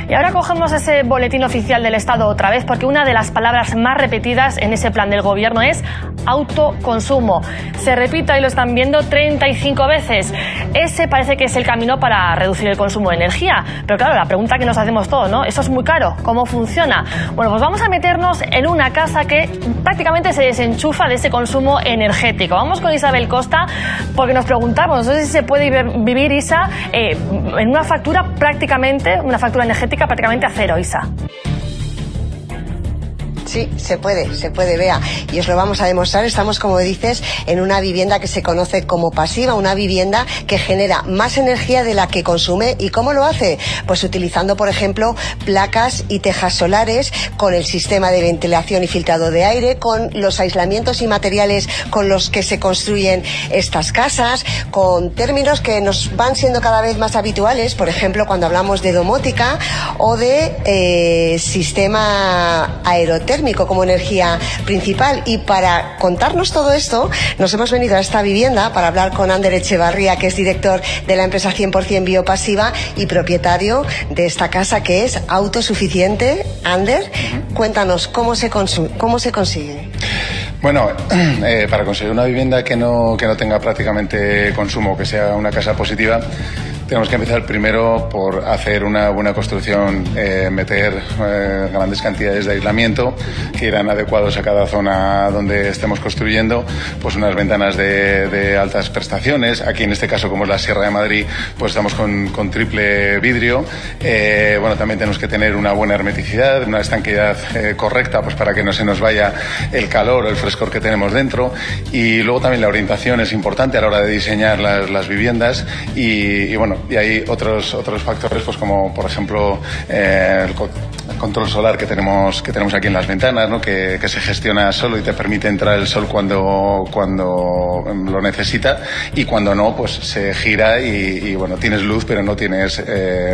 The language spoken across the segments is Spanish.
Y ahora cogemos ese boletín oficial del Estado otra vez, porque una de las palabras más repetidas en ese plan del Gobierno es autoconsumo. Se repite, ahí lo están viendo, 35 veces. Ese parece que es el camino para reducir el consumo de energía. Pero claro, la pregunta que nos hacemos todos, ¿no? ¿Eso es muy caro? ¿Cómo funciona? Bueno, pues vamos a meternos en una casa que prácticamente se desenchufa de ese consumo energético. Vamos con Isabel Costa, porque nos preguntamos, no sé si se puede vivir, Isa, en una factura energética prácticamente a cero, Isa. Sí, se puede, Bea. Y os lo vamos a demostrar. Estamos, como dices, en una vivienda que se conoce como pasiva, una vivienda que genera más energía de la que consume. ¿Y cómo lo hace? Pues utilizando, por ejemplo, placas y tejas solares, con el sistema de ventilación y filtrado de aire, con los aislamientos y materiales con los que se construyen estas casas, con términos que nos van siendo cada vez más habituales, por ejemplo, cuando hablamos de domótica o de sistema aerotérmico como energía principal. Y para contarnos todo esto, nos hemos venido a esta vivienda para hablar con Ander Echevarría, que es director de la empresa 100% Biopasiva y propietario de esta casa que es autosuficiente. Ander, cuéntanos cómo se consigue. Bueno, para conseguir una vivienda que no tenga prácticamente consumo, que sea una casa positiva, tenemos que empezar primero por hacer una buena construcción, meter grandes cantidades de aislamiento que irán adecuados a cada zona donde estemos construyendo, pues unas ventanas de altas prestaciones. Aquí en este caso, como es la Sierra de Madrid, pues estamos con triple vidrio. Bueno, también tenemos que tener una buena hermeticidad, una estanqueidad correcta, pues para que no se nos vaya el calor o el frescor que tenemos dentro. Y luego también la orientación es importante a la hora de diseñar las viviendas y bueno, y hay otros factores, pues como por ejemplo el control solar que tenemos aquí en las ventanas, ¿no? que se gestiona solo y te permite entrar el sol cuando lo necesita, y cuando no, pues se gira y bueno, tienes luz, pero no tienes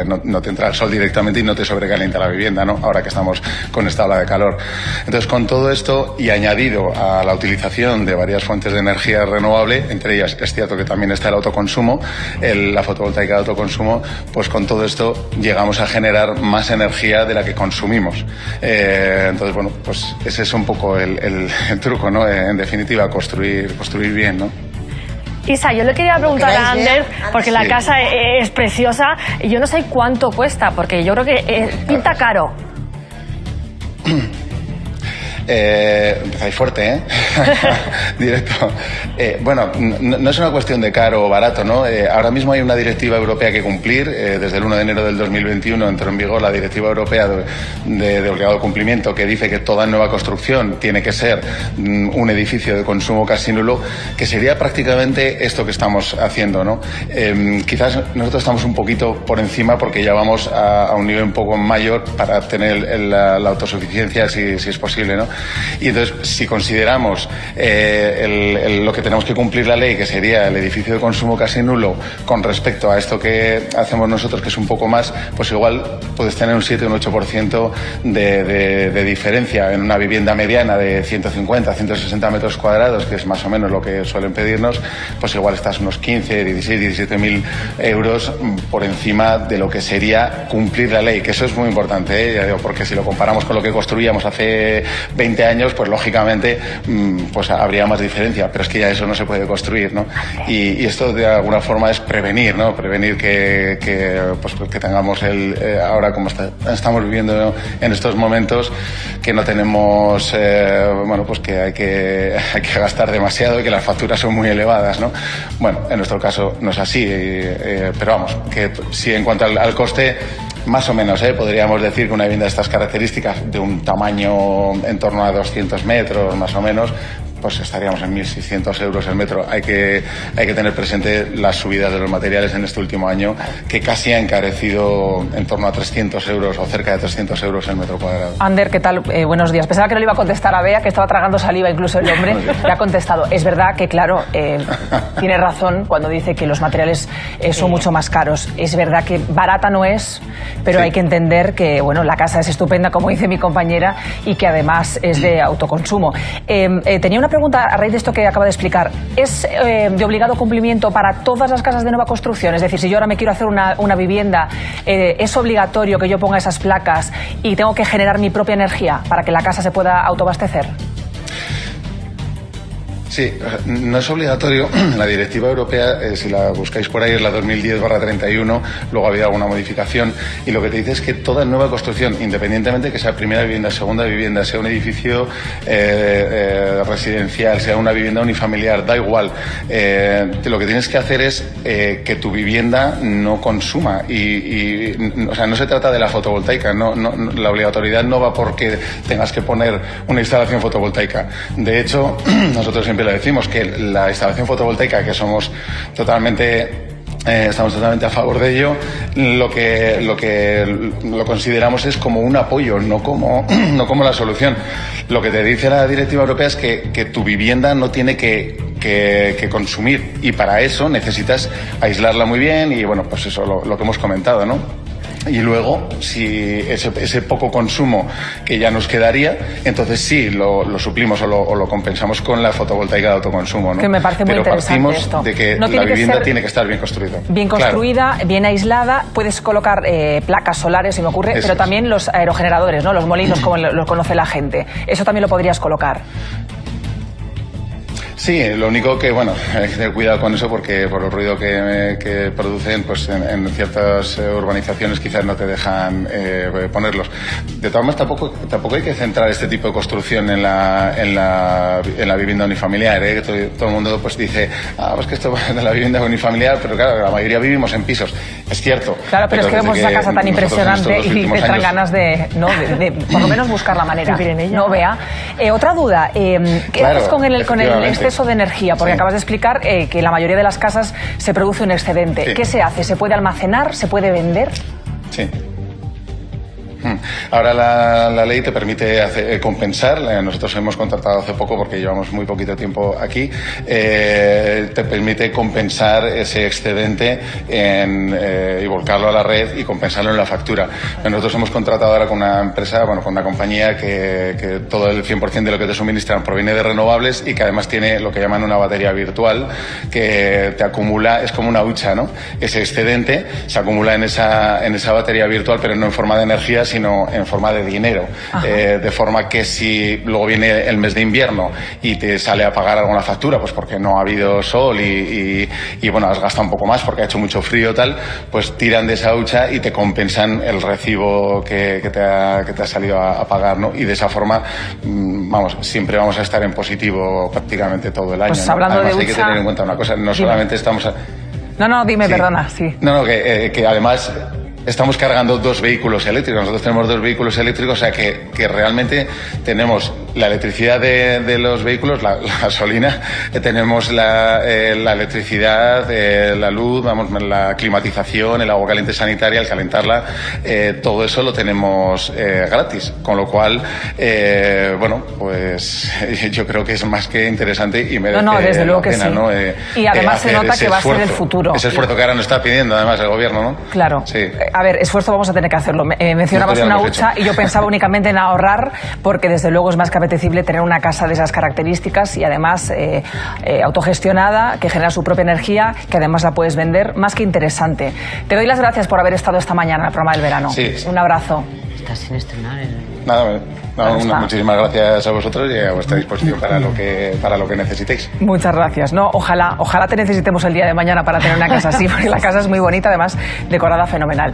no te entra el sol directamente y no te sobrecalienta la vivienda, ¿no? Ahora que estamos con esta ola de calor. Entonces, con todo esto y añadido a la utilización de varias fuentes de energía renovable, entre ellas es cierto que también está el autoconsumo, la fotovoltaica de autoconsumo, pues con todo esto llegamos a generar más energía de la que consumimos. Entonces, bueno, pues ese es un poco el truco, ¿no? En definitiva, construir bien, ¿no? Isa, yo le quería preguntar a Ander, porque la casa es preciosa, y yo no sé cuánto cuesta, porque yo creo que pinta caro. Empezáis fuerte, ¿eh? Directo. Bueno, no es una cuestión de caro o barato, ¿no? Ahora mismo hay una directiva europea que cumplir. Desde el 1 de enero del 2021 entró en vigor la directiva europea de obligado cumplimiento, que dice que toda nueva construcción tiene que ser un edificio de consumo casi nulo, que sería prácticamente esto que estamos haciendo, ¿no? Quizás nosotros estamos un poquito por encima porque ya vamos a un nivel un poco mayor para tener la autosuficiencia, si es posible, ¿no? Y entonces, si consideramos lo que tenemos que cumplir la ley, que sería el edificio de consumo casi nulo, con respecto a esto que hacemos nosotros, que es un poco más, pues igual puedes tener un 7 o un 8% de diferencia en una vivienda mediana de 150, 160 metros cuadrados, que es más o menos lo que suelen pedirnos, pues igual estás unos 15, 16, 17.000 euros por encima de lo que sería cumplir la ley, que eso es muy importante, ¿eh? Ya digo, porque si lo comparamos con lo que construíamos hace 20 años, pues lógicamente pues habría más diferencia, pero es que ya eso no se puede construir, ¿no? Y esto de alguna forma es prevenir, ¿no? Prevenir que tengamos ahora como estamos viviendo en estos momentos, que no tenemos bueno, pues que hay que gastar demasiado y que las facturas son muy elevadas, ¿no? Bueno, en nuestro caso no es así, pero vamos, que sí, en cuanto al coste, más o menos, podríamos decir que una vivienda de estas características, de un tamaño en torno a 200 metros más o menos, pues estaríamos en 1.600 euros el metro. Hay que tener presente las subidas de los materiales en este último año, que casi ha encarecido en torno a 300 euros o cerca de 300 euros el metro cuadrado. Ander, ¿qué tal? Buenos días. Pensaba que no le iba a contestar a Bea, que estaba tragando saliva incluso el hombre. Le ha contestado. Es verdad que, claro, tiene razón cuando dice que los materiales son mucho más caros. Es verdad que barata no es, pero sí, hay que entender que, bueno, la casa es estupenda, como dice mi compañera, y que además es de autoconsumo. Tenía una pregunta a raíz de esto que acaba de explicar. ¿Es de obligado cumplimiento para todas las casas de nueva construcción? Es decir, si yo ahora me quiero hacer una vivienda, ¿es obligatorio que yo ponga esas placas y tengo que generar mi propia energía para que la casa se pueda autoabastecer? Sí, no es obligatorio. La directiva europea, si la buscáis por ahí, es la 2010/31, luego ha habido alguna modificación, y lo que te dice es que toda nueva construcción, independientemente que sea primera vivienda, segunda vivienda, sea un edificio residencial, sea una vivienda unifamiliar, da igual, lo que tienes que hacer es que tu vivienda no consuma, o sea, no se trata de la fotovoltaica, la obligatoriedad no va porque tengas que poner una instalación fotovoltaica. De hecho, nosotros siempre le decimos que la instalación fotovoltaica, que estamos totalmente a favor de ello, lo consideramos es como un apoyo, no como la solución. Lo que te dice la directiva europea es que tu vivienda no tiene que consumir, y para eso necesitas aislarla muy bien, y bueno, pues eso, lo que hemos comentado, ¿no? Y luego, si ese poco consumo que ya nos quedaría, entonces sí, lo suplimos o lo compensamos con la fotovoltaica de autoconsumo, ¿no? Que me parece muy interesante esto. Pero partimos de que no la vivienda tiene que estar bien construida. Bien construida, claro, bien aislada. Puedes colocar placas solares, si me ocurre, pero también los aerogeneradores, ¿no? Los molinos, como lo conoce la gente. Eso también lo podrías colocar. Sí, lo único que, bueno, hay que tener cuidado con eso porque por el ruido que producen, pues en ciertas urbanizaciones quizás no te dejan ponerlos. De todas maneras, tampoco hay que centrar este tipo de construcción en la vivienda unifamiliar, ¿eh? Todo el mundo pues dice, pues que esto va de la vivienda unifamiliar, pero claro, la mayoría vivimos en pisos. Es cierto. Claro, pero es que vemos esa casa tan impresionante y te traen ganas de por lo menos buscar la manera. Vivir en ella. No, Bea. Otra duda, ¿qué haces con el exceso de energía? Porque acabas de explicar que en la mayoría de las casas se produce un excedente. Sí. ¿Qué se hace? ¿Se puede almacenar? ¿Se puede vender? Sí. Ahora la ley te permite compensar. Nosotros hemos contratado hace poco, porque llevamos muy poquito tiempo aquí, te permite compensar ese excedente y volcarlo a la red y compensarlo en la factura. Nosotros hemos contratado ahora con una empresa, con una compañía que todo el 100% de lo que te suministran proviene de renovables, y que además tiene lo que llaman una batería virtual que te acumula, es como una hucha, ¿no? Ese excedente se acumula en esa batería virtual, pero no en forma de energía, sino en forma de dinero, de forma que si luego viene el mes de invierno y te sale a pagar alguna factura, pues porque no ha habido sol y bueno, has gastado un poco más porque ha hecho mucho frío tal, pues tiran de esa hucha y te compensan el recibo que te ha salido a pagar, ¿no? Y de esa forma, siempre vamos a estar en positivo prácticamente todo el año. Pues hablando además, de hay que tener en cuenta una cosa, no solamente estamos... Dime, sí. Perdona, sí. Que además... Estamos cargando 2 vehículos eléctricos. Nosotros tenemos 2 vehículos eléctricos, o sea que realmente tenemos la electricidad de los vehículos, la gasolina, tenemos la electricidad, la luz, la climatización, el agua caliente sanitaria, el calentarla, todo eso lo tenemos gratis. Con lo cual, pues yo creo que es más que interesante y merece desde luego la pena, que sí. ¿no? Y además se nota que va a ser el futuro. Ese esfuerzo que ahora nos está pidiendo además el gobierno, ¿no? Claro. Sí. A ver, esfuerzo vamos a tener que hacerlo. Mencionabas una hucha y yo pensaba únicamente en ahorrar, porque desde luego es más que apetecible tener una casa de esas características y además autogestionada, que genera su propia energía, que además la puedes vender. Más que interesante. Te doy las gracias por haber estado esta mañana en el programa del verano. Sí. Un abrazo. Estás sin estrenar muchísimas gracias a vosotros y a vuestra disposición para lo que necesitéis. Muchas gracias. Ojalá te necesitemos el día de mañana para tener una casa así, porque la casa es muy bonita, además decorada fenomenal.